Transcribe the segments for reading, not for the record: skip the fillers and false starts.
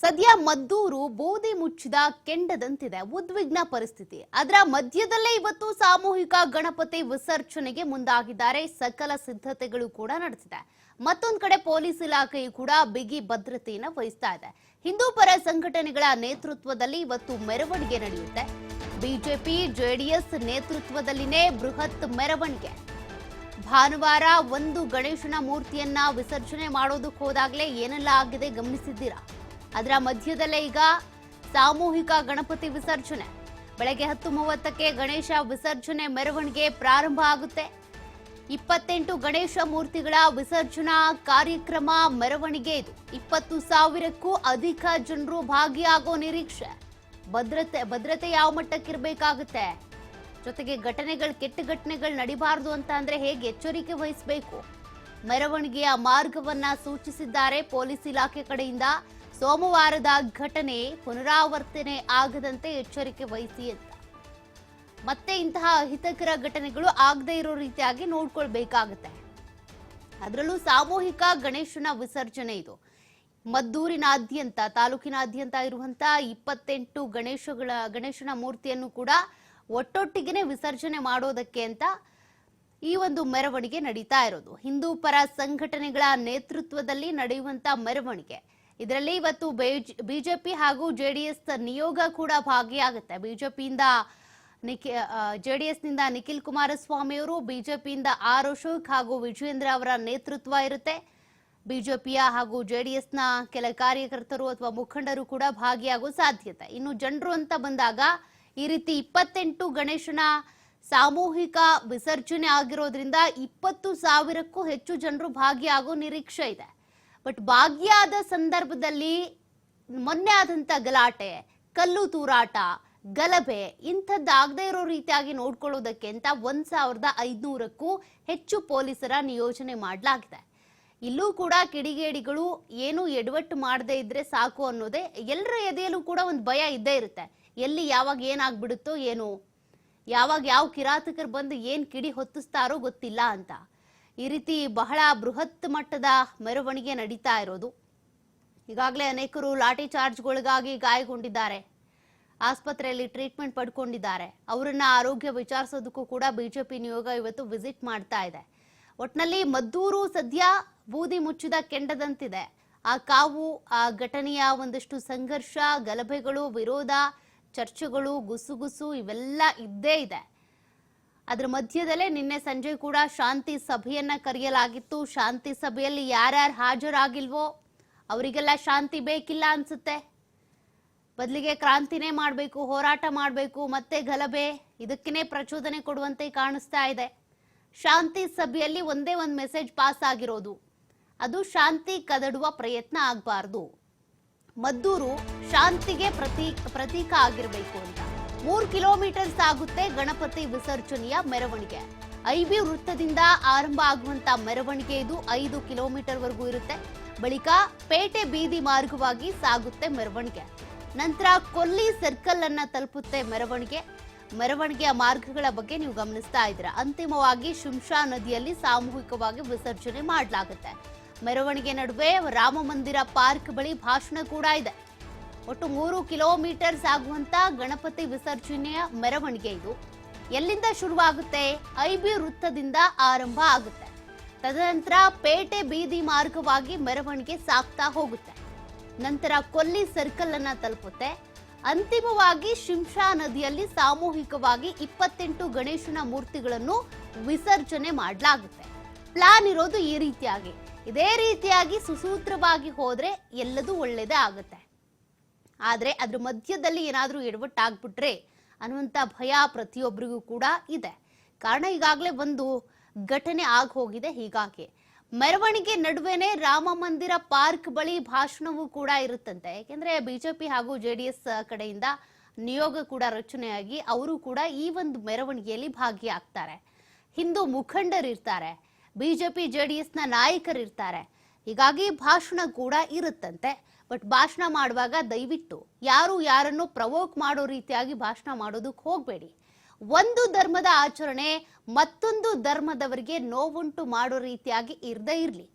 ಸದ್ಯ ಮದ್ದೂರು ಬೂದಿ ಮುಚ್ಚಿದ ಕೆಂಡದಂತಿದೆ. ಉದ್ವಿಗ್ನ ಪರಿಸ್ಥಿತಿ. ಅದರ ಮಧ್ಯದಲ್ಲೇ ಇವತ್ತು ಸಾಮೂಹಿಕ ಗಣಪತಿ ವಿಸರ್ಜನೆಗೆ ಮುಂದಾಗಿದ್ದಾರೆ. ಸಕಲ ಸಿದ್ಧತೆಗಳು ಕೂಡ ನಡೆದಿದೆ. ಮತ್ತೊಂದು ಕಡೆ ಪೊಲೀಸ್ ಇಲಾಖೆಯು ಕೂಡ ಬಿಗಿ ಭದ್ರತೆಯನ್ನು ವಹಿಸ್ತಾ ಇದೆ. ಹಿಂದೂ ಪರ ಸಂಘಟನೆಗಳ ನೇತೃತ್ವದಲ್ಲಿ ಇವತ್ತು ಮೆರವಣಿಗೆ ನಡೆಯುತ್ತೆ. ಬಿಜೆಪಿ ಜೆಡಿಎಸ್ ನೇತೃತ್ವದಲ್ಲಿನೇ ಬೃಹತ್ ಮೆರವಣಿಗೆ. ಭಾನುವಾರ ಒಂದು ಗಣೇಶನ ಮೂರ್ತಿಯನ್ನ ವಿಸರ್ಜನೆ ಮಾಡೋದಕ್ಕೆ ಹೋದಾಗಲೇ ಏನೆಲ್ಲ ಆಗಿದೆ ಗಮನಿಸಿದ್ದೀರಾ. ಅದರ ಮಧ್ಯದಲ್ಲೇ ಈಗ ಸಾಮೂಹಿಕ ಗಣಪತಿ ವಿಸರ್ಜನೆ. ಬೆಳಗ್ಗೆ 10:30ಕ್ಕೆ ಗಣೇಶ ವಿಸರ್ಜನೆ ಮೆರವಣಿಗೆ ಪ್ರಾರಂಭ ಆಗುತ್ತೆ. 28 ಗಣೇಶ ಮೂರ್ತಿಗಳ ವಿಸರ್ಜನಾ ಕಾರ್ಯಕ್ರಮ ಮೆರವಣಿಗೆ ಇದು. 20,000ಕ್ಕೂ ಅಧಿಕ ಜನರು ಭಾಗಿಯಾಗೋ ನಿರೀಕ್ಷೆ. ಭದ್ರತೆ ಯಾವ ಮಟ್ಟಕ್ಕಿರಬೇಕಾಗುತ್ತೆ, ಜೊತೆಗೆ ಕೆಟ್ಟ ಘಟನೆಗಳು ನಡಿಬಾರದು ಅಂತ ಅಂದ್ರೆ ಹೇಗೆ ಎಚ್ಚರಿಕೆ ವಹಿಸಬೇಕು, ಮೆರವಣಿಗೆಯ ಮಾರ್ಗವನ್ನ ಸೂಚಿಸಿದ್ದಾರೆ ಪೊಲೀಸ್ ಇಲಾಖೆ ಕಡೆಯಿಂದ. ಸೋಮವಾರದ ಘಟನೆ ಪುನರಾವರ್ತನೆ ಆಗದಂತೆ ಎಚ್ಚರಿಕೆ ವಹಿಸಿ ಅಂತ. ಮತ್ತೆ ಇಂತಹ ಅಹಿತಕರ ಘಟನೆಗಳು ಆಗದೇ ಇರೋ ರೀತಿಯಾಗಿ ನೋಡ್ಕೊಳ್ಬೇಕಾಗತ್ತೆ. ಅದರಲ್ಲೂ ಸಾಮೂಹಿಕ ಗಣೇಶನ ವಿಸರ್ಜನೆ ಇದು. ಮದ್ದೂರಿನಾದ್ಯಂತ ತಾಲೂಕಿನಾದ್ಯಂತ ಇರುವಂತಹ 28 ಗಣೇಶನ ಮೂರ್ತಿಯನ್ನು ಕೂಡ ಒಟ್ಟೊಟ್ಟಿಗೆ ವಿಸರ್ಜನೆ ಮಾಡೋದಕ್ಕೆ ಅಂತ ಈ ಒಂದು ಮೆರವಣಿಗೆ ನಡೀತಾ ಇರೋದು. ಹಿಂದೂ ಪರ ಸಂಘಟನೆಗಳ ನೇತೃತ್ವದಲ್ಲಿ ನಡೆಯುವಂತ ಮೆರವಣಿಗೆ. ಇದರಲ್ಲಿ ಇವತ್ತು ಬಿಜೆಪಿ ಹಾಗೂ ಜೆಡಿಎಸ್ ನಿಯೋಗ ಕೂಡ ಭಾಗಿಯಾಗುತ್ತೆ. ಜೆಡಿಎಸ್ನಿಂದ ನಿಖಿಲ್ ಕುಮಾರಸ್ವಾಮಿ ಅವರು, ಬಿಜೆಪಿಯಿಂದ ಆರ್ ಅಶೋಕ್ ಹಾಗೂ ವಿಜಯೇಂದ್ರ ಅವರ ನೇತೃತ್ವ ಇರುತ್ತೆ. ಬಿಜೆಪಿಯ ಹಾಗೂ ಜೆಡಿಎಸ್ನ ಕೆಲ ಕಾರ್ಯಕರ್ತರು ಅಥವಾ ಮುಖಂಡರು ಕೂಡ ಭಾಗಿಯಾಗುವ ಸಾಧ್ಯತೆ. ಇನ್ನು ಜನರು ಅಂತ ಬಂದಾಗ ಈ ರೀತಿ 28 ಗಣೇಶನ ಸಾಮೂಹಿಕ ವಿಸರ್ಜನೆ ಆಗಿರೋದ್ರಿಂದ 20,000ಕ್ಕೂ ಹೆಚ್ಚು ಜನರು ಭಾಗಿಯಾಗೋ ನಿರೀಕ್ಷೆ ಇದೆ. ಬಟ್ ಭಾಗಿಯಾದ ಸಂದರ್ಭದಲ್ಲಿ ಮೊನ್ನೆ ಆದಂತ ಗಲಾಟೆ, ಕಲ್ಲು ತೂರಾಟ, ಗಲಭೆ ಇಂಥದ್ದಾಗದೇ ಇರೋ ರೀತಿಯಾಗಿ ನೋಡ್ಕೊಳ್ಳೋದಕ್ಕೆ ಅಂತ 1,500ಕ್ಕೂ ಹೆಚ್ಚು ಪೊಲೀಸರ ನಿಯೋಜನೆ ಮಾಡಲಾಗಿದೆ. ಇಲ್ಲೂ ಕೂಡ ಕಿಡಿಗೇಡಿಗಳು ಏನು ಎಡವಟ್ಟು ಮಾಡದೇ ಇದ್ರೆ ಸಾಕು ಅನ್ನೋದೇ ಎಲ್ಲರ ಎದೆಯಲ್ಲೂ ಕೂಡ ಒಂದು ಭಯ ಇದ್ದೇ ಇರುತ್ತೆ. ಎಲ್ಲಿ ಯಾವಾಗ ಏನಾಗ್ಬಿಡುತ್ತೋ ಏನೋ, ಯಾವಾಗ ಯಾವ ಕಿರಾತಕರು ಬಂದು ಏನ್ ಕಿಡಿ ಹೊತ್ತಿಸ್ತಾರೋ ಗೊತ್ತಿಲ್ಲ ಅಂತ. ಈ ರೀತಿ ಬಹಳ ಬೃಹತ್ ಮಟ್ಟದ ಮೆರವಣಿಗೆ ನಡೀತಾ ಇರೋದು. ಈಗಾಗಲೇ ಅನೇಕರು ಲಾಠಿ ಚಾರ್ಜ್ಗಳಿಗಾಗಿ ಗಾಯಗೊಂಡಿದ್ದಾರೆ, ಆಸ್ಪತ್ರೆಯಲ್ಲಿ ಟ್ರೀಟ್ಮೆಂಟ್ ಪಡ್ಕೊಂಡಿದ್ದಾರೆ. ಅವರನ್ನ ಆರೋಗ್ಯ ವಿಚಾರಿಸೋದಕ್ಕೂ ಕೂಡ ಬಿಜೆಪಿ ನಿಯೋಗ ಇವತ್ತು ವಿಸಿಟ್ ಮಾಡ್ತಾ ಇದೆ. ಒಟ್ನಲ್ಲಿ ಮದ್ದೂರು ಸದ್ಯ ಬೂದಿ ಮುಚ್ಚಿದ ಕೆಂಡದಂತಿದೆ. ಆ ಕಾವು, ಆ ಘಟನೆಯ ಒಂದಷ್ಟು ಸಂಘರ್ಷ, ಗಲಭೆಗಳು, ವಿರೋಧ, ಚರ್ಚೆಗಳು, ಗುಸುಗುಸು ಇವೆಲ್ಲ ಇದ್ದೇ ಇದೆ. ಅದರ ಮಧ್ಯದಲ್ಲೇ ನಿನ್ನೆ ಸಂಜೆ ಕೂಡ ಶಾಂತಿ ಸಭೆಯನ್ನ ಕರೆಯಲಾಗಿತ್ತು. ಶಾಂತಿ ಸಭೆಯಲ್ಲಿ ಯಾರ್ಯಾರು ಹಾಜರಾಗಿಲ್ವೋ ಅವರಿಗೆಲ್ಲ ಶಾಂತಿ ಬೇಕಿಲ್ಲ ಅನ್ಸುತ್ತೆ. ಬದಲಿಗೆ ಕ್ರಾಂತಿನೇ ಮಾಡಬೇಕು, ಹೋರಾಟ ಮಾಡಬೇಕು, ಮತ್ತೆ ಗಲಭೆ, ಇದಕ್ಕೇನೆ ಪ್ರಚೋದನೆ ಕೊಡುವಂತೆ ಕಾಣಿಸ್ತಾ ಇದೆ. ಶಾಂತಿ ಸಭೆಯಲ್ಲಿ ಒಂದೇ ಒಂದು ಮೆಸೇಜ್ ಪಾಸ್ ಆಗಿರೋದು, ಅದು ಶಾಂತಿ ಕದಡುವ ಪ್ರಯತ್ನ ಆಗಬಾರ್ದು. ಮದ್ದೂರು ಶಾಂತಿಗೆ ಪ್ರತೀಕ ಆಗಿರಬೇಕು ಅಂತ. 3 ಕಿಲೋಮೀಟರ್ ಸಾಗುತ್ತೆ ಗಣಪತಿ ವಿಸರ್ಜನೆಯ ಮೆರವಣಿಗೆ. ಐಬಿ ವೃತ್ತದಿಂದ ಆರಂಭ ಆಗುವಂತ ಮೆರವಣಿಗೆ ಇದು 5 ಕಿಲೋಮೀಟರ್ ವರೆಗೂ ಇರುತ್ತೆ. ಬಳಿಕ ಪೇಟೆ ಬೀದಿ ಮಾರ್ಗವಾಗಿ ಸಾಗುತ್ತೆ ಮೆರವಣಿಗೆ. ನಂತರ ಕೊಲ್ಲಿ ಸರ್ಕಲ್ ಅನ್ನ ತಲುಪುತ್ತೆ ಮೆರವಣಿಗೆಯ ಮಾರ್ಗಗಳ ಬಗ್ಗೆ ನೀವು ಗಮನಿಸ್ತಾ ಇದ್ದೀರಾ. ಅಂತಿಮವಾಗಿ ಶಿಂಷಾ ನದಿಯಲ್ಲಿ ಸಾಮೂಹಿಕವಾಗಿ ವಿಸರ್ಜನೆ ಮಾಡಲಾಗುತ್ತೆ. ಮೆರವಣಿಗೆ ನಡುವೆ ರಾಮ ಮಂದಿರ ಪಾರ್ಕ್ ಬಳಿ ಭಾಷಣ ಕೂಡ ಇದೆ. ಒಟ್ಟು 3 ಕಿಲೋಮೀಟರ್ ಸಾಗುವಂತ ಗಣಪತಿ ವಿಸರ್ಜನೆಯ ಮೆರವಣಿಗೆ ಇದು. ಎಲ್ಲಿಂದ ಶುರುವಾಗುತ್ತೆ? ಐಬಿ ವೃತ್ತದಿಂದ ಆರಂಭ ಆಗುತ್ತೆ. ತದನಂತರ ಪೇಟೆ ಬೀದಿ ಮಾರ್ಗವಾಗಿ ಮೆರವಣಿಗೆ ಸಾಗ್ತಾ ಹೋಗುತ್ತೆ. ನಂತರ ಕೊಲ್ಲಿ ಸರ್ಕಲ್ ಅನ್ನ ತಲುಪುತ್ತೆ. ಅಂತಿಮವಾಗಿ ಶಿಂಷಾ ನದಿಯಲ್ಲಿ ಸಾಮೂಹಿಕವಾಗಿ 28 ಗಣೇಶನ ಮೂರ್ತಿಗಳನ್ನು ವಿಸರ್ಜನೆ ಮಾಡಲಾಗುತ್ತೆ. ಪ್ಲಾನ್ ಇರೋದು ಈ ರೀತಿಯಾಗಿ. ಇದೇ ರೀತಿಯಾಗಿ ಸುಸೂತ್ರವಾಗಿ ಹೋದ್ರೆ ಎಲ್ಲದೂ ಒಳ್ಳೇದೇ ಆಗುತ್ತೆ. ಆದ್ರೆ ಅದ್ರ ಮಧ್ಯದಲ್ಲಿ ಏನಾದ್ರೂ ಎಡವಟ್ಟಾಗ್ಬಿಟ್ರೆ ಅನ್ನುವಂತ ಭಯ ಪ್ರತಿಯೊಬ್ಬರಿಗೂ ಕೂಡ ಇದೆ. ಕಾರಣ ಈಗಾಗಲೇ ಒಂದು ಘಟನೆ ಹೋಗಿದೆ. ಹೀಗಾಗಿ ಮೆರವಣಿಗೆ ನಡುವೆನೆ ರಾಮ ಮಂದಿರ ಪಾರ್ಕ್ ಬಳಿ ಭಾಷಣವೂ ಕೂಡ ಇರುತ್ತಂತೆ. ಯಾಕೆಂದ್ರೆ ಬಿಜೆಪಿ ಹಾಗೂ ಜೆಡಿಎಸ್ ಕಡೆಯಿಂದ ನಿಯೋಗ ಕೂಡ ರಚನೆಯಾಗಿ ಅವರು ಕೂಡ ಈ ಒಂದು ಮೆರವಣಿಗೆಯಲ್ಲಿ ಭಾಗಿಯಾಗ್ತಾರೆ. ಹಿಂದೂ ಮುಖಂಡರಿರ್ತಾರೆ, ಬಿಜೆಪಿ ಜೆಡಿಎಸ್ನ ನಾಯಕರಿರ್ತಾರೆ. ಹೀಗಾಗಿ ಭಾಷಣ ಕೂಡ ಇರುತ್ತಂತೆ. ಬಟ್ ಭಾಷಣ ಮಾಡುವಾಗ ದಯವಿಟ್ಟು ಯಾರನ್ನು ಪ್ರವೋಕ್ ಮಾಡೋ ರೀತಿಯಾಗಿ ಭಾಷಣ ಮಾಡೋದಕ್ಕೆ ಹೋಗಬೇಡಿ. ಒಂದು ಧರ್ಮದ ಆಚರಣೆ ಮತ್ತೊಂದು ಧರ್ಮದವರಿಗೆ ನೋವುಂಟು ಮಾಡೋ ರೀತಿಯಾಗಿ ಇರದೇ ಇರಲಿ.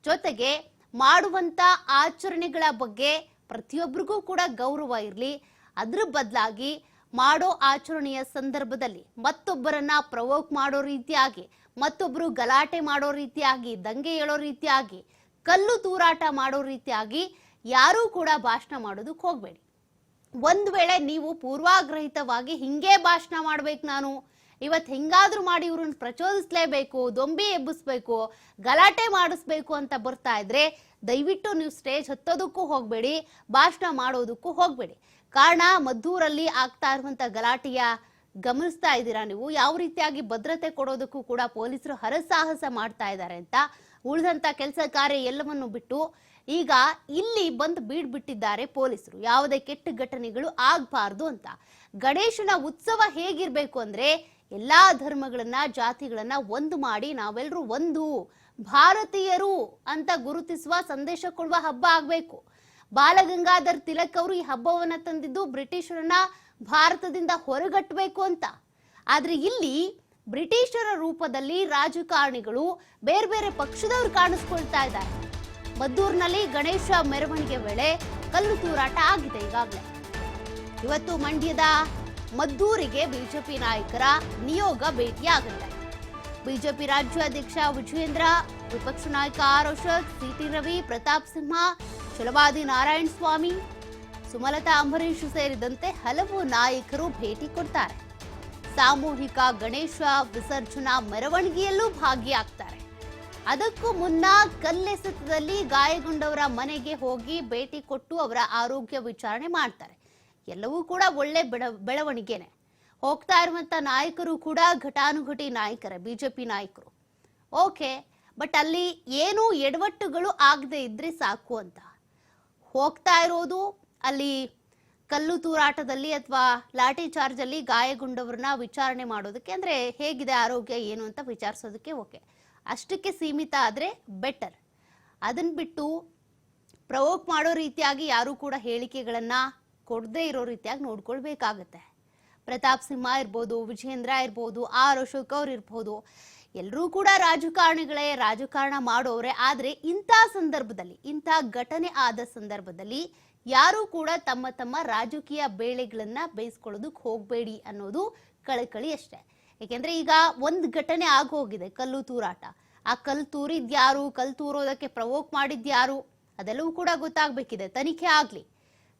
ಜೊತೆಗೆ ಮಾಡುವಂತ ಆಚರಣೆಗಳ ಬಗ್ಗೆ ಪ್ರತಿಯೊಬ್ಬರಿಗೂ ಕೂಡ ಗೌರವ ಇರಲಿ. ಅದ್ರ ಬದಲಾಗಿ ಮಾಡೋ ಆಚರಣೆಯ ಸಂದರ್ಭದಲ್ಲಿ ಮತ್ತೊಬ್ಬರನ್ನ ಪ್ರವೋಕ್ ಮಾಡೋ ರೀತಿಯಾಗಿ, ಮತ್ತೊಬ್ಬರು ಗಲಾಟೆ ಮಾಡೋ ರೀತಿಯಾಗಿ, ದಂಗೆ ಏಳೋ ರೀತಿಯಾಗಿ, ಕಲ್ಲು ತೂರಾಟ ಮಾಡೋ ರೀತಿಯಾಗಿ ಯಾರೂ ಕೂಡ ಭಾಷಣ ಮಾಡೋದಕ್ಕೆ ಹೋಗ್ಬೇಡಿ. ಒಂದ್ ವೇಳೆ ನೀವು ಪೂರ್ವಾಗ್ರಹಿತವಾಗಿ ಹಿಂಗೆ ಭಾಷಣ ಮಾಡ್ಬೇಕು, ನಾನು ಇವತ್ತು ಹೆಂಗಾದ್ರೂ ಮಾಡಿ ಇವ್ರನ್ನ ಪ್ರಚೋದಿಸ್ಲೇಬೇಕು, ದೊಂಬಿ ಎಬ್ಬಿಸ್ಬೇಕು, ಗಲಾಟೆ ಮಾಡಿಸ್ಬೇಕು ಅಂತ ಬರ್ತಾ ಇದ್ರೆ ದಯವಿಟ್ಟು ನೀವು ಸ್ಟೇಜ್ ಹತ್ತೋದಕ್ಕೂ ಹೋಗ್ಬೇಡಿ, ಭಾಷಣ ಮಾಡೋದಕ್ಕೂ ಹೋಗ್ಬೇಡಿ. ಕಾರಣ ಮದ್ದೂರಲ್ಲಿ ಆಗ್ತಾ ಇರುವಂತ ಗಲಾಟೆಯ ಗಮನಿಸ್ತಾ ಇದ್ದೀರಾ ನೀವು. ಯಾವ ರೀತಿಯಾಗಿ ಭದ್ರತೆ ಕೊಡೋದಕ್ಕೂ ಕೂಡ ಪೊಲೀಸರು ಹರಸಾಹಸ ಮಾಡ್ತಾ ಇದ್ದಾರೆ ಅಂತ. ಉಳಿದಂತ ಕೆಲಸ ಕಾರ್ಯ ಎಲ್ಲವನ್ನು ಬಿಟ್ಟು ಈಗ ಇಲ್ಲಿ ಬಂದು ಬೀಡ್ಬಿಟ್ಟಿದ್ದಾರೆ ಪೊಲೀಸರು, ಯಾವುದೇ ಕೆಟ್ಟ ಘಟನೆಗಳು ಆಗ್ಬಾರ್ದು ಅಂತ. ಗಣೇಶನ ಉತ್ಸವ ಹೇಗಿರ್ಬೇಕು ಅಂದ್ರೆ ಎಲ್ಲಾ ಧರ್ಮಗಳನ್ನ, ಜಾತಿಗಳನ್ನ ಒಂದು ಮಾಡಿ ನಾವೆಲ್ಲರೂ ಒಂದು ಭಾರತೀಯರು ಅಂತ ಗುರುತಿಸುವ, ಸಂದೇಶ ಕೊಡುವ ಹಬ್ಬ ಆಗ್ಬೇಕು. ಬಾಲಗಂಗಾಧರ್ ತಿಲಕ್ ಅವರು ಈ ಹಬ್ಬವನ್ನ ತಂದಿದ್ದು ಬ್ರಿಟಿಷರನ್ನ ಭಾರತದಿಂದ ಹೊರಗಟ್ಟಬೇಕು ಅಂತ. ಆದ್ರೆ ಇಲ್ಲಿ ಬ್ರಿಟಿಷರ ರೂಪದಲ್ಲಿ ರಾಜಕಾರಣಿಗಳು, ಬೇರೆ ಬೇರೆ ಪಕ್ಷದವರು ಕಾಣಿಸ್ಕೊಳ್ತಾ ಇದ್ದಾರೆ. ಮದ್ದೂರಿನಲ್ಲಿ ಗಣೇಶ ಮೆರವಣಿಗೆ ವೇಳೆ ಕಲ್ಲು ತೂರಾಟ ಆಗಿದೆ ಈಗಾಗಲೇ. ಇವತ್ತು ಮಂಡ್ಯದ ಮದ್ದೂರಿಗೆ ಬಿಜೆಪಿ ನಾಯಕರ ನಿಯೋಗ ಭೇಟಿಯಾಗುತ್ತೆ. ಬಿಜೆಪಿ ರಾಜ್ಯಾಧ್ಯಕ್ಷ ವಿಜಯೇಂದ್ರ, ವಿಪಕ್ಷ ನಾಯಕ ಆರ್ ಅಶೋಕ್, ಸಿಟಿ ರವಿ, ಪ್ರತಾಪ್ ಸಿಂಹ, ಛಲವಾದಿ ನಾರಾಯಣ ಸ್ವಾಮಿ, ಸುಮಲತಾ ಅಂಬರೀಶ್ ಸೇರಿದಂತೆ ಹಲವು ನಾಯಕರು ಭೇಟಿ ಕೊಡ್ತಾರೆ. ಸಾಮೂಹಿಕ ಗಣೇಶ ವಿಸರ್ಜನಾ ಮೆರವಣಿಗೆಯಲ್ಲೂ ಭಾಗಿಯಾಗ್ತಾರೆ. ಅದಕ್ಕೂ ಮುನ್ನ ಕಲ್ಲೆಸೆತದಲ್ಲಿ ಗಾಯಗೊಂಡವರ ಮನೆಗೆ ಹೋಗಿ ಭೇಟಿ ಕೊಟ್ಟು ಅವರ ಆರೋಗ್ಯ ವಿಚಾರಣೆ ಮಾಡ್ತಾರೆ. ಎಲ್ಲವೂ ಕೂಡ ಒಳ್ಳೆ ಬೆಳವಣಿಗೆನೆ. ಹೋಗ್ತಾ ಇರುವಂತ ನಾಯಕರು ಕೂಡ ಘಟಾನುಘಟಿ ನಾಯಕರೇ, ಬಿಜೆಪಿ ನಾಯಕರು. ಓಕೆ, ಬಟ್ ಅಲ್ಲಿ ಏನು ಎಡವಟ್ಟುಗಳು ಆಗದೆ ಇದ್ರೆ ಸಾಕು ಅಂತ ಹೋಗ್ತಾ ಇರೋದು. ಅಲ್ಲಿ ಕಲ್ಲು ತೂರಾಟದಲ್ಲಿ ಅಥವಾ ಲಾಠಿ ಚಾರ್ಜ್ ಅಲ್ಲಿ ಗಾಯಗೊಂಡವ್ರನ್ನ ವಿಚಾರಣೆ ಮಾಡೋದಕ್ಕೆ, ಅಂದ್ರೆ ಹೇಗಿದೆ ಆರೋಗ್ಯ ಏನು ಅಂತ ವಿಚಾರಿಸೋದಕ್ಕೆ ಓಕೆ, ಅಷ್ಟಕ್ಕೆ ಸೀಮಿತ ಆದ್ರೆ ಬೆಟರ್. ಅದನ್ನ ಬಿಟ್ಟು ಪ್ರವೋಕ್ ಮಾಡೋ ರೀತಿಯಾಗಿ ಯಾರು ಕೂಡ ಹೇಳಿಕೆಗಳನ್ನ ಕೊಡದೇ ಇರೋ ರೀತಿಯಾಗಿ ನೋಡ್ಕೊಳ್ಬೇಕಾಗತ್ತೆ. ಪ್ರತಾಪ್ ಸಿಂಹ ಇರ್ಬೋದು, ವಿಜಯೇಂದ್ರ ಇರ್ಬೋದು, ಆರ್ ಅಶೋಕ್ ಅವ್ರು ಇರ್ಬೋದು, ಎಲ್ಲರೂ ಕೂಡ ರಾಜಕಾರಣಿಗಳೇ, ರಾಜಕಾರಣ ಮಾಡೋರೆ. ಆದ್ರೆ ಇಂಥ ಸಂದರ್ಭದಲ್ಲಿ, ಇಂಥ ಘಟನೆ ಆದ ಸಂದರ್ಭದಲ್ಲಿ ಯಾರು ಕೂಡ ತಮ್ಮ ತಮ್ಮ ರಾಜಕೀಯ ಬೇಳೆಗಳನ್ನ ಬೇಯಿಸ್ಕೊಳ್ಳೋದಕ್ಕೆ ಹೋಗ್ಬೇಡಿ ಅನ್ನೋದು ಕಳಕಳಿ ಅಷ್ಟೇ. ಯಾಕೆಂದ್ರೆ ಈಗ ಒಂದು ಘಟನೆ ಆಗೋಗಿದೆ, ಕಲ್ಲು ತೂರಾಟ. ಆ ಕಲ್ಲು ತೂರಿದ್ಯಾರು, ಕಲ್ಲು ತೂರೋದಕ್ಕೆ ಪ್ರವೋಕ್ ಮಾಡಿದ್ಯಾರು, ಅದೆಲ್ಲವೂ ಕೂಡ ಗೊತ್ತಾಗ್ಬೇಕಿದೆ, ತನಿಖೆ ಆಗ್ಲಿ.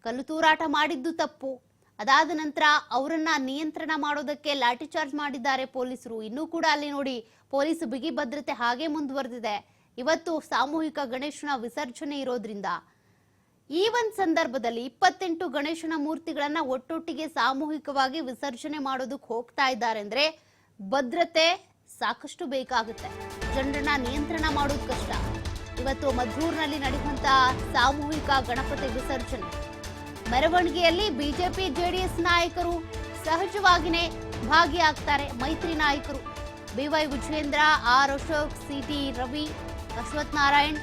ಕಲ್ಲು ತೂರಾಟ ಮಾಡಿದ್ದು ತಪ್ಪು. ಅದಾದ ನಂತರ ಅವರನ್ನ ನಿಯಂತ್ರಣ ಮಾಡೋದಕ್ಕೆ ಲಾಠಿ ಚಾರ್ಜ್ ಮಾಡಿದ್ದಾರೆ ಪೊಲೀಸರು. ಇನ್ನೂ ಕೂಡ ಅಲ್ಲಿ ನೋಡಿ ಪೊಲೀಸ್ ಬಿಗಿ ಭದ್ರತೆ ಹಾಗೆ ಮುಂದುವರೆದಿದೆ. ಇವತ್ತು ಸಾಮೂಹಿಕ ಗಣೇಶನ ವಿಸರ್ಜನೆ ಇರೋದ್ರಿಂದ ಈ ಒಂದು ಸಂದರ್ಭದಲ್ಲಿ 28 ಗಣೇಶನ ಮೂರ್ತಿಗಳನ್ನ ಒಟ್ಟೊಟ್ಟಿಗೆ ಸಾಮೂಹಿಕವಾಗಿ ವಿಸರ್ಜನೆ ಮಾಡೋದಕ್ಕೆ ಹೋಗ್ತಾ ಇದ್ದಾರೆ ಅಂದ್ರೆ ಭದ್ರತೆ ಸಾಕಷ್ಟು ಬೇಕಾಗುತ್ತೆ. ಜನರನ್ನ ನಿಯಂತ್ರಣ ಮಾಡೋದು ಕಷ್ಟ. ಇವತ್ತು ಮದ್ದೂರಿನಲ್ಲಿ ನಡೆಯುವಂತ ಸಾಮೂಹಿಕ ಗಣಪತಿ ವಿಸರ್ಜನೆ ಮೆರವಣಿಗೆಯಲ್ಲಿ ಬಿಜೆಪಿ ಜೆಡಿಎಸ್ ನಾಯಕರು ಸಹಜವಾಗಿಯೇ ಭಾಗಿಯಾಗ್ತಾರೆ. ಮೈತ್ರಿ ನಾಯಕರು B Y Vijayendra, R Ashok, C T Ravi, Ashwath Narayan,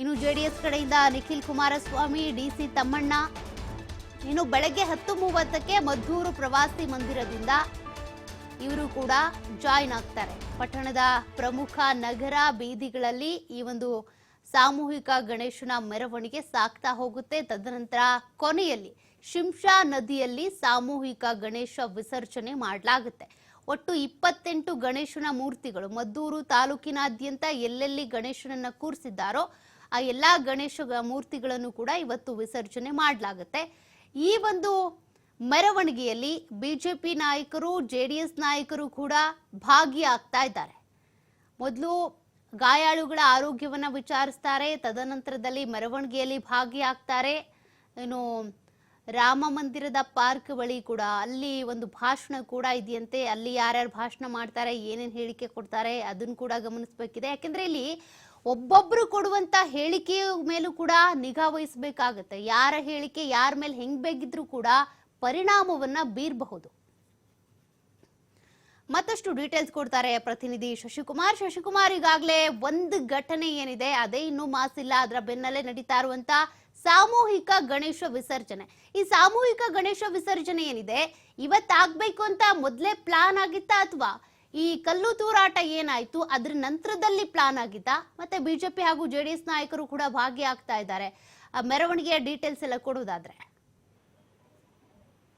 ಇನ್ನು ಜೆಡಿಎಸ್ ಕಡೆಯಿಂದ ನಿಖಿಲ್ ಕುಮಾರಸ್ವಾಮಿ, ಡಿಸಿ ತಮ್ಮಣ್ಣ. ಇನ್ನು ಬೆಳಗ್ಗೆ 10:30ಕ್ಕೆ ಮದ್ದೂರು ಪ್ರವಾಸಿ ಮಂದಿರದಿಂದ ಇವರು ಕೂಡ ಜಾಯಿನ್ ಆಗ್ತಾರೆ. ಪಟ್ಟಣದ ಪ್ರಮುಖ ನಗರ ಬೀದಿಗಳಲ್ಲಿ ಈ ಒಂದು ಸಾಮೂಹಿಕ ಗಣೇಶನ ಮೆರವಣಿಗೆ ಸಾಗ್ತಾ ಹೋಗುತ್ತೆ. ತದನಂತರ ಕೊನೆಯಲ್ಲಿ ಶಿಂಷಾ ನದಿಯಲ್ಲಿ ಸಾಮೂಹಿಕ ಗಣೇಶ ವಿಸರ್ಜನೆ ಮಾಡಲಾಗುತ್ತೆ. ಒಟ್ಟು 28 ಗಣೇಶನ ಮೂರ್ತಿಗಳು ಮದ್ದೂರು ತಾಲೂಕಿನಾದ್ಯಂತ ಎಲ್ಲೆಲ್ಲಿ ಗಣೇಶನನ್ನ ಕೂರಿಸಿದ್ದಾರೋ ಆ ಎಲ್ಲಾ ಗಣೇಶ ಮೂರ್ತಿಗಳನ್ನು ಕೂಡ ಇವತ್ತು ವಿಸರ್ಜನೆ ಮಾಡಲಾಗುತ್ತೆ. ಈ ಒಂದು ಮೆರವಣಿಗೆಯಲ್ಲಿ ಬಿಜೆಪಿ ನಾಯಕರು, ಜೆಡಿಎಸ್ ನಾಯಕರು ಕೂಡ ಭಾಗಿಯಾಗ್ತಾ ಇದ್ದಾರೆ. ಮೊದಲು ಗಾಯಾಳುಗಳ ಆರೋಗ್ಯವನ್ನ ವಿಚಾರಿಸ್ತಾರೆ, ತದನಂತರದಲ್ಲಿ ಮೆರವಣಿಗೆಯಲ್ಲಿ ಭಾಗಿಯಾಗ್ತಾರೆ. ಇನ್ನು ರಾಮ ಮಂದಿರದ ಪಾರ್ಕ್ ಬಳಿ ಕೂಡ ಅಲ್ಲಿ ಒಂದು ಭಾಷಣ ಕೂಡ ಇದೆಯಂತೆ. ಅಲ್ಲಿ ಯಾರ್ಯಾರು ಭಾಷಣ ಮಾಡ್ತಾರೆ, ಏನೇನು ಹೇಳಿಕೆ ಕೊಡ್ತಾರೆ ಅದನ್ನು ಕೂಡ ಗಮನಿಸಬೇಕಿದೆ. ಯಾಕೆಂದ್ರೆ ಇಲ್ಲಿ ಒಬ್ಬೊಬ್ರು ಕೊಡುವಂತ ಹೇಳಿಕೆಯ ಮೇಲೂ ಕೂಡ ನಿಗಾ ವಹಿಸಬೇಕಾಗತ್ತೆ. ಯಾರ ಹೇಳಿಕೆ ಯಾರ ಮೇಲೆ ಹೆಂಗ್ ಬೇಕಿದ್ರು ಕೂಡ ಪರಿಣಾಮವನ್ನ ಬೀರಬಹುದು. ಮತ್ತಷ್ಟು ಡೀಟೇಲ್ಸ್ ಕೊಡ್ತಾರೆ ಪ್ರತಿನಿಧಿ ಶಶಿಕುಮಾರ್. ಶಶಿಕುಮಾರ್, ಈಗಾಗಲೇ ಒಂದು ಘಟನೆ ಏನಿದೆ ಅದೇ ಇನ್ನೂ ಮಾಸಿಲ್ಲ, ಅದರ ಬೆನ್ನಲ್ಲೇ ನಡೀತಾ ಇರುವಂತ ಸಾಮೂಹಿಕ ಗಣೇಶ ವಿಸರ್ಜನೆ. ಈ ಸಾಮೂಹಿಕ ಗಣೇಶ ವಿಸರ್ಜನೆ ಏನಿದೆ ಇವತ್ತಾಗ್ಬೇಕು ಅಂತ ಮೊದಲೇ ಪ್ಲಾನ್ ಆಗಿತ್ತಾ, ಅಥವಾ ಈ ಕಲ್ಲು ತೂರಾಟ ಏನಾಯ್ತು ಅದ್ರ ನಂತರದಲ್ಲಿ ಪ್ಲಾನ್ ಆಗಿತ್ತಾ? ಮತ್ತೆ ಬಿಜೆಪಿ ಹಾಗೂ ಜೆಡಿಎಸ್ ನಾಯಕರು ಕೂಡ ಭಾಗಿಯಾಗ್ತಾ ಇದ್ದಾರೆ. ಮೆರವಣಿಗೆಯ ಡೀಟೇಲ್ಸ್ ಎಲ್ಲ ಕೊಡುವುದಾದ್ರೆ?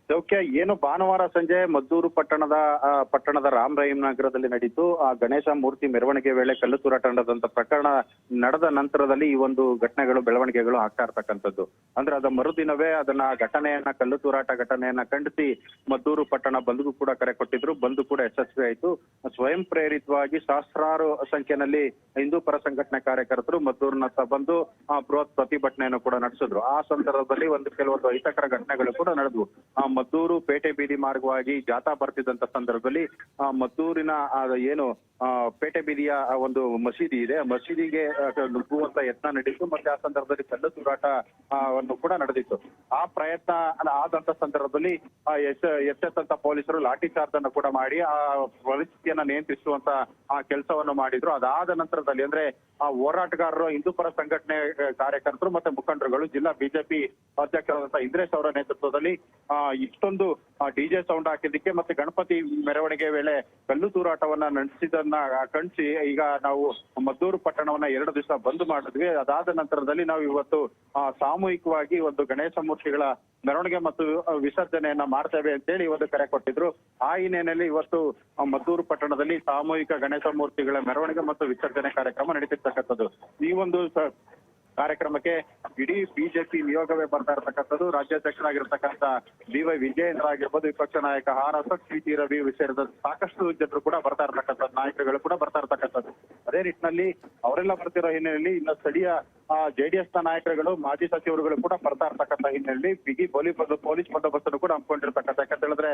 ಸೌಖ್ಯ, ಏನು ಭಾನುವಾರ ಸಂಜೆ ಮದ್ದೂರು ಪಟ್ಟಣದ ರಾಮ್ ರಹೀಂ ನಗರದಲ್ಲಿ ನಡೀತು. ಆ ಗಣೇಶ ಮೂರ್ತಿ ಮೆರವಣಿಗೆ ವೇಳೆ ಕಲ್ಲು ತೂರಾಟ ನಡೆದಂತ ಪ್ರಕರಣ ನಡೆದ ನಂತರದಲ್ಲಿ ಈ ಒಂದು ಬೆಳವಣಿಗೆಗಳು ಆಗ್ತಾ ಇರ್ತಕ್ಕಂಥದ್ದು. ಅಂದ್ರೆ ಅದ ಮರುದಿನವೇ ಕಲ್ಲು ತೂರಾಟ ಘಟನೆಯನ್ನ ಖಂಡಿಸಿ ಮದ್ದೂರು ಪಟ್ಟಣ ಬಂದ್ಗೂ ಕೂಡ ಕರೆ ಕೊಟ್ಟಿದ್ರು. ಬಂದು ಕೂಡ ಯಶಸ್ವಿ ಆಯಿತು. ಸ್ವಯಂ ಪ್ರೇರಿತವಾಗಿ ಸಹಸ್ರಾರು ಸಂಖ್ಯೆಯಲ್ಲಿ ಹಿಂದೂ ಪರ ಸಂಘಟನೆ ಕಾರ್ಯಕರ್ತರು ಮದ್ದೂರಿನತ್ತ ಬಂದು ಬೃಹತ್ ಪ್ರತಿಭಟನೆಯನ್ನು ಕೂಡ ನಡೆಸಿದ್ರು. ಆ ಸಂದರ್ಭದಲ್ಲಿ ಕೆಲವೊಂದು ಅಹಿತಕರ ಘಟನೆಗಳು ಕೂಡ ನಡೆದ್ವು. ಮದ್ದೂರು ಪೇಟೆ ಬೀದಿ ಮಾರ್ಗವಾಗಿ ಜಾಥಾ ಬರ್ತಿದ್ದಂತ ಸಂದರ್ಭದಲ್ಲಿ ಮದ್ದೂರಿನ ಏನು ಪೇಟೆ ಬೀದಿಯ ಒಂದು ಮಸೀದಿ ಇದೆ, ಮಸೀದಿಗೆ ನುಗ್ಗುವಂತ ಯತ್ನ ನಡೀತು. ಮತ್ತೆ ಆ ಸಂದರ್ಭದಲ್ಲಿ ಕಲ್ಲು ತೂರಾಟ ಕೂಡ ನಡೆದಿತ್ತು. ಆ ಪ್ರಯತ್ನ ಆದಂತ ಸಂದರ್ಭದಲ್ಲಿ ಎಚ್ಚೆತ್ತಂತ ಪೊಲೀಸರು ಲಾಠಿ ಚಾರ್ಜ್ ಅನ್ನು ಕೂಡ ಮಾಡಿ ಆ ಪರಿಸ್ಥಿತಿಯನ್ನ ನಿಯಂತ್ರಿಸುವಂತ ಆ ಕೆಲಸವನ್ನು ಮಾಡಿದ್ರು. ಅದಾದ ನಂತರದಲ್ಲಿ ಅಂದ್ರೆ ಆ ಹೋರಾಟಗಾರರು, ಹಿಂದೂ ಪರ ಸಂಘಟನೆ ಕಾರ್ಯಕರ್ತರು ಮತ್ತೆ ಮುಖಂಡರುಗಳು, ಜಿಲ್ಲಾ ಬಿಜೆಪಿ ಅಧ್ಯಕ್ಷರಾದಂತಹ ಇಂದ್ರೇಶ್ ಅವರ ನೇತೃತ್ವದಲ್ಲಿ ಇಷ್ಟೊಂದು ಡಿಜೆ ಸೌಂಡ್ ಹಾಕಿದ್ದಕ್ಕೆ ಮತ್ತೆ ಗಣಪತಿ ಮೆರವಣಿಗೆ ವೇಳೆ ಕಲ್ಲು ತೂರಾಟವನ್ನ ನಡೆಸಿದನ್ನ ಖಂಡಿಸಿ ಈಗ ನಾವು ಮದ್ದೂರು ಪಟ್ಟಣವನ್ನ 2 ದಿವಸ ಬಂದ್ ಮಾಡಿದ್ವಿ. ಅದಾದ ನಂತರದಲ್ಲಿ ನಾವು ಇವತ್ತು ಸಾಮೂಹಿಕವಾಗಿ ಒಂದು ಗಣೇಶ ಮೂರ್ತಿಗಳ ಮೆರವಣಿಗೆ ಮತ್ತು ವಿಸರ್ಜನೆಯನ್ನ ಮಾಡ್ತೇವೆ ಅಂತೇಳಿ ಇವತ್ತು ಕರೆ ಕೊಟ್ಟಿದ್ರು. ಆ ಹಿನ್ನೆಲೆಯಲ್ಲಿ ಇವತ್ತು ಮದ್ದೂರು ಪಟ್ಟಣದಲ್ಲಿ ಸಾಮೂಹಿಕ ಗಣೇಶ ಮೂರ್ತಿಗಳ ಮೆರವಣಿಗೆ ಮತ್ತು ವಿಸರ್ಜನೆ ಕಾರ್ಯಕ್ರಮ ನಡೀತಿರ್ತಕ್ಕಂಥದ್ದು. ಈ ಒಂದು ಕಾರ್ಯಕ್ರಮಕ್ಕೆ ಇಡೀ ಬಿಜೆಪಿ ನಿಯೋಗವೇ ಬರ್ತಾ ಇರತಕ್ಕಂಥದ್ದು. ರಾಜ್ಯಾಧ್ಯಕ್ಷರಾಗಿರ್ತಕ್ಕಂಥ BY ವಿಜಯೇಂದ್ರ ಆಗಿರ್ಬೋದು, ವಿಪಕ್ಷ ನಾಯಕ ಟಿ ರವಿ ಸೇರಿದಂತೆ ಸಾಕಷ್ಟು ಜನರು ಕೂಡ ಬರ್ತಾ ಇರ್ತಕ್ಕಂಥದ್ದು, ನಾಯಕರುಗಳು ಕೂಡ ಬರ್ತಾ ಇರ್ತಕ್ಕಂಥದ್ದು. ಅದೇ ನಿಟ್ಟಿನಲ್ಲಿ ಅವರೆಲ್ಲ ಬರ್ತಿರೋ ಹಿನ್ನೆಲೆಯಲ್ಲಿ ಇನ್ನು ಸ್ಥಳೀಯ JDS ನ ನಾಯಕರುಗಳು, ಮಾಜಿ ಸಚಿವರುಗಳು ಕೂಡ ಬರ್ತಾ ಇರ್ತಕ್ಕಂಥ ಹಿನ್ನೆಲೆಯಲ್ಲಿ ಬಿಗಿ ಪೊಲೀಸ್ ಬಂದೋಬಸ್ತ್ ಕೂಡ ಹಮ್ಮಿಕೊಂಡಿರ್ತಕ್ಕಂಥ. ಯಾಕಂತ ಹೇಳಿದ್ರೆ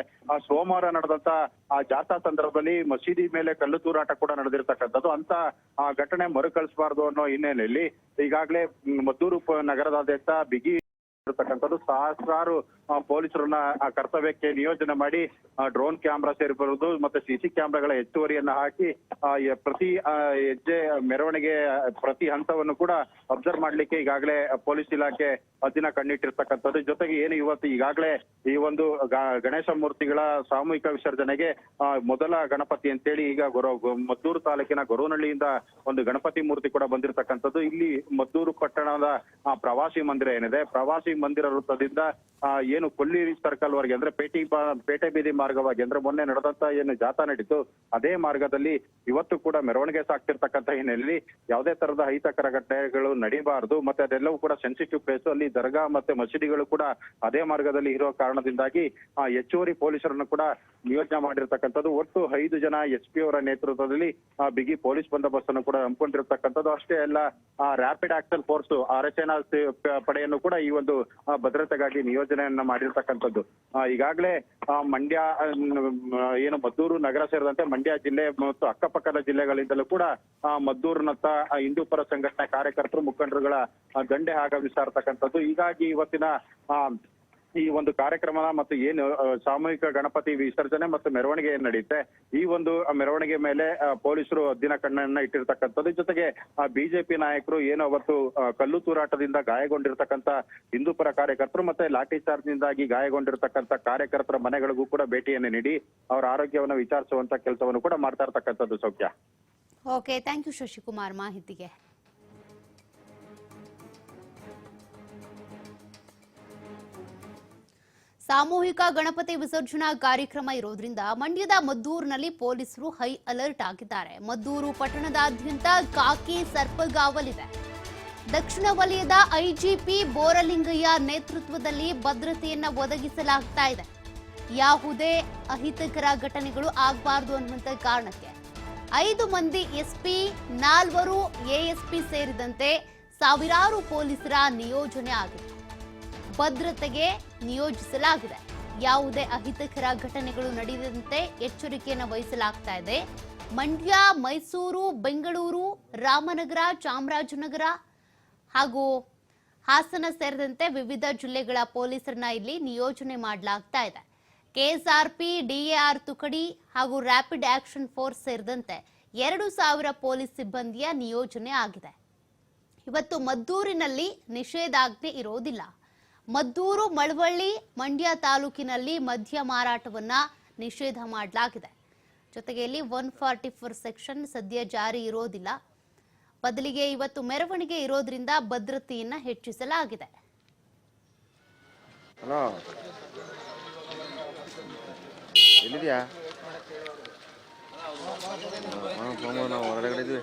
ಸೋಮವಾರ ನಡೆದಂತ ಆ ಜಾಥಾ ಸಂದರ್ಭದಲ್ಲಿ ಮಸೀದಿ ಮೇಲೆ ಕಲ್ಲು ತೂರಾಟ ಕೂಡ ನಡೆದಿರ್ತಕ್ಕಂಥದ್ದು. ಅಂತ ಘಟನೆ ಮರುಕಳಿಸಬಾರದು ಅನ್ನೋ ಹಿನ್ನೆಲೆಯಲ್ಲಿ ಈಗಾಗಲೇ ಮದ್ದೂರು ನಗರದಾದ್ಯಂತ ಬಿಗಿ ಇರತಕ್ಕಂಥದ್ದು. ಸಹಸ್ರಾರು ಪೊಲೀಸರನ್ನ ಕರ್ತವ್ಯಕ್ಕೆ ನಿಯೋಜನೆ ಮಾಡಿ ಡ್ರೋನ್ ಕ್ಯಾಮ್ರಾ ಸೇರಿಬರುವುದು ಮತ್ತೆ CC ಕ್ಯಾಮ್ರಾಗಳ ಹೆಚ್ಚುವರಿಯನ್ನ ಹಾಕಿ ಪ್ರತಿ ಹೆಜ್ಜೆ ಮೆರವಣಿಗೆ ಪ್ರತಿ ಹಂತವನ್ನು ಕೂಡ ಅಬ್ಸರ್ವ್ ಮಾಡ್ಲಿಕ್ಕೆ ಈಗಾಗಲೇ ಪೊಲೀಸ್ ಇಲಾಖೆ ದಿನ ಕಣ್ಣಿಟ್ಟಿರ್ತಕ್ಕಂಥದ್ದು. ಜೊತೆಗೆ ಏನು ಇವತ್ತು ಈಗಾಗಲೇ ಈ ಒಂದು ಗಣೇಶ ಮೂರ್ತಿಗಳ ಸಾಮೂಹಿಕ ವಿಸರ್ಜನೆಗೆ ಮೊದಲ ಗಣಪತಿ ಅಂತೇಳಿ ಈಗ ಮದ್ದೂರು ತಾಲೂಕಿನ ಗೊರವನಹಳ್ಳಿಯಿಂದ ಒಂದು ಗಣಪತಿ ಮೂರ್ತಿ ಕೂಡ ಬಂದಿರತಕ್ಕಂಥದ್ದು. ಇಲ್ಲಿ ಮದ್ದೂರು ಪಟ್ಟಣದ ಪ್ರವಾಸಿ ಮಂದಿರ ಏನಿದೆ, ಪ್ರವಾಸಿ ಮಂದಿರ ವೃತ್ತದಿಂದ ಏನು ಕೊಲ್ಲಿರಿ ಸರ್ಕಲ್ ವರೆಗೆ ಅಂದ್ರೆ ಪೇಟೆ ಬೀದಿ ಮಾರ್ಗವಾಗಿ ಅಂದ್ರೆ ಮೊನ್ನೆ ನಡೆದಂತ ಏನು ಜಾಥಾ ನಡೀತು ಅದೇ ಮಾರ್ಗದಲ್ಲಿ ಇವತ್ತು ಕೂಡ ಮೆರವಣಿಗೆ ಸಾಕ್ತಿರ್ತಕ್ಕಂಥ ಹಿನ್ನೆಲೆಯಲ್ಲಿ ಯಾವುದೇ ತರದ ಅಹಿತಕರ ಘಟನೆಗಳು ನಡೀಬಾರದು. ಮತ್ತೆ ಅದೆಲ್ಲವೂ ಕೂಡ ಸೆನ್ಸಿಟಿವ್ ಪ್ಲೇಸ್, ಅಲ್ಲಿ ದರ್ಗಾ ಮತ್ತೆ ಮಸೀದಿಗಳು ಕೂಡ ಅದೇ ಮಾರ್ಗದಲ್ಲಿ ಇರೋ ಕಾರಣದಿಂದಾಗಿ ಹೆಚ್ಚುವರಿ ಪೊಲೀಸರನ್ನು ಕೂಡ ನಿಯೋಜನೆ ಮಾಡಿರ್ತಕ್ಕಂಥದ್ದು. ಒಟ್ಟು 5 ಜನ SP ಅವರ ನೇತೃತ್ವದಲ್ಲಿ ಬಿಗಿ ಪೊಲೀಸ್ ಬಂದೋಬಸ್ತ್ ಅನ್ನು ಕೂಡ ಹಮ್ಮಿಕೊಂಡಿರ್ತಕ್ಕಂಥದ್ದು. ಅಷ್ಟೇ ಅಲ್ಲ, ರ್ಯಾಪಿಡ್ ಆಕ್ಷನ್ ಫೋರ್ಸ್ ಅರೆಸೇನಾ ಪಡೆಯನ್ನು ಕೂಡ ಈ ಒಂದು ಭದ್ರತೆಗಾಗಿ ನಿಯೋಜನೆಯನ್ನ ಮಾಡಿರ್ತಕ್ಕಂಥದ್ದು. ಈಗಾಗಲೇ ಮಂಡ್ಯ ಏನು ಮದ್ದೂರು ನಗರ ಸೇರಿದಂತೆ ಮಂಡ್ಯ ಜಿಲ್ಲೆ ಮತ್ತು ಅಕ್ಕಪಕ್ಕದ ಜಿಲ್ಲೆಗಳಿಂದಲೂ ಕೂಡ ಮದ್ದೂರಿನತ್ತ ಹಿಂದೂ ಪರ ಸಂಘಟನೆ ಕಾರ್ಯಕರ್ತರು, ಮುಖಂಡರುಗಳ ದಂಡೆ ಆಗಮಿಸ್ತಾ ಇರ್ತಕ್ಕಂಥದ್ದು. ಹೀಗಾಗಿ ಇವತ್ತಿನ ಈ ಒಂದು ಕಾರ್ಯಕ್ರಮ ಮತ್ತು ಏನು ಸಾಮೂಹಿಕ ಗಣಪತಿ ವಿಸರ್ಜನೆ ಮತ್ತು ಮೆರವಣಿಗೆ ಏನ್ ನಡೆಯುತ್ತೆ, ಈ ಒಂದು ಮೆರವಣಿಗೆ ಮೇಲೆ ಪೊಲೀಸರು ಹದ್ದಿನ ಕಣ್ಣನ್ನ ಇಟ್ಟಿರ್ತಕ್ಕಂಥದ್ದು. ಜೊತೆಗೆ ಬಿಜೆಪಿ ನಾಯಕರು ಏನು ಅವತ್ತು ಕಲ್ಲು ತೂರಾಟದಿಂದ ಗಾಯಗೊಂಡಿರ್ತಕ್ಕಂಥ ಹಿಂದೂ ಪರ ಕಾರ್ಯಕರ್ತರು ಮತ್ತೆ ಲಾಠಿ ಚಾರ್ಜ್ ನಿಂದಾಗಿ ಗಾಯಗೊಂಡಿರ್ತಕ್ಕಂಥ ಕಾರ್ಯಕರ್ತರ ಮನೆಗಳಿಗೂ ಕೂಡ ಭೇಟಿಯನ್ನು ನೀಡಿ ಅವರ ಆರೋಗ್ಯವನ್ನು ವಿಚಾರಿಸುವಂತ ಕೆಲಸವನ್ನು ಕೂಡ ಮಾಡ್ತಾ ಇರ್ತಕ್ಕಂಥದ್ದು. ಸೌಖ್ಯ. ಓಕೆ, ಥ್ಯಾಂಕ್ ಯು ಶಶಿಕುಮಾರ್ ಮಾಹಿತಿಗೆ. ಸಾಮೂಹಿಕ ಗಣಪತಿ ವಿಸರ್ಜನಾ ಕಾರ್ಯಕ್ರಮ ಇರೋದ್ರಿಂದ ಮಂಡ್ಯದ ಮದ್ದೂರಿನಲ್ಲಿ ಪೊಲೀಸರು ಹೈ ಅಲರ್ಟ್ ಆಗಿದ್ದಾರೆ. ಮದ್ದೂರು ಪಟ್ಟಣದಾದ್ಯಂತ ಖಾಕಿ ಸರ್ಪಗಾವಲಿದೆ. ದಕ್ಷಿಣ ವಲಯದ IGP ಬೋರಲಿಂಗಯ್ಯ ನೇತೃತ್ವದಲ್ಲಿ ಭದ್ರತೆಯನ್ನ ಒದಗಿಸಲಾಗ್ತಾ ಇದೆ. ಯಾವುದೇ ಅಹಿತಕರ ಘಟನೆಗಳು ಆಗಬಾರದು ಅನ್ನುವಂತ ಕಾರಣಕ್ಕೆ 5 ಮಂದಿ SP, 4 ASP ಸೇರಿದಂತೆ ಸಾವಿರಾರು ಪೊಲೀಸರ ನಿಯೋಜನೆ ಆಗಿದೆ. ಭದ್ರತೆಗೆ ನಿಯೋಜಿಸಲಾಗಿದೆ. ಯಾವುದೇ ಅಹಿತಕರ ಘಟನೆಗಳು ನಡೆಯದಂತೆ ಎಚ್ಚರಿಕೆಯನ್ನು ವಹಿಸಲಾಗ್ತಾ ಇದೆ. ಮಂಡ್ಯ, ಮೈಸೂರು, ಬೆಂಗಳೂರು, ರಾಮನಗರ, ಚಾಮರಾಜನಗರ ಹಾಗೂ ಹಾಸನ ಸೇರಿದಂತೆ ವಿವಿಧ ಜಿಲ್ಲೆಗಳ ಪೊಲೀಸರನ್ನ ಇಲ್ಲಿ ನಿಯೋಜನೆ ಮಾಡಲಾಗ್ತಾ ಇದೆ. KSRP, DAR ತುಕಡಿ ಹಾಗೂ ರ್ಯಾಪಿಡ್ ಆಕ್ಷನ್ ಫೋರ್ಸ್ ಸೇರಿದಂತೆ 2,000 ಪೊಲೀಸ್ ಸಿಬ್ಬಂದಿಯ ನಿಯೋಜನೆ ಆಗಿದೆ. ಇವತ್ತು ಮದ್ದೂರಿನಲ್ಲಿ ನಿಷೇಧಾಜ್ಞೆ ಇರೋದಿಲ್ಲ. ಮದ್ದೂರು, ಮಳವಳ್ಳಿ, ಮಂಡ್ಯ ತಾಲೂಕಿನಲ್ಲಿ ಮದ್ಯ ಮಾರಾಟವನ್ನ ನಿಷೇಧ ಮಾಡಲಾಗಿದೆ. ಜೊತೆಗೆ ಇಲ್ಲಿ 144 ಸೆಕ್ಷನ್ ಸದ್ಯ ಜಾರಿ ಇರೋದಿಲ್ಲ. ಬದಲಿಗೆ ಇವತ್ತು ಮೆರವಣಿಗೆ ಇರೋದ್ರಿಂದ ಭದ್ರತೆಯನ್ನ ಹೆಚ್ಚಿಸಲಾಗಿದೆ. ಹಲೋ, ಎಲ್ಲಿದ್ಯಾ? ನಾವು ಹೊರಗಡೆ ಇದ್ವಿ.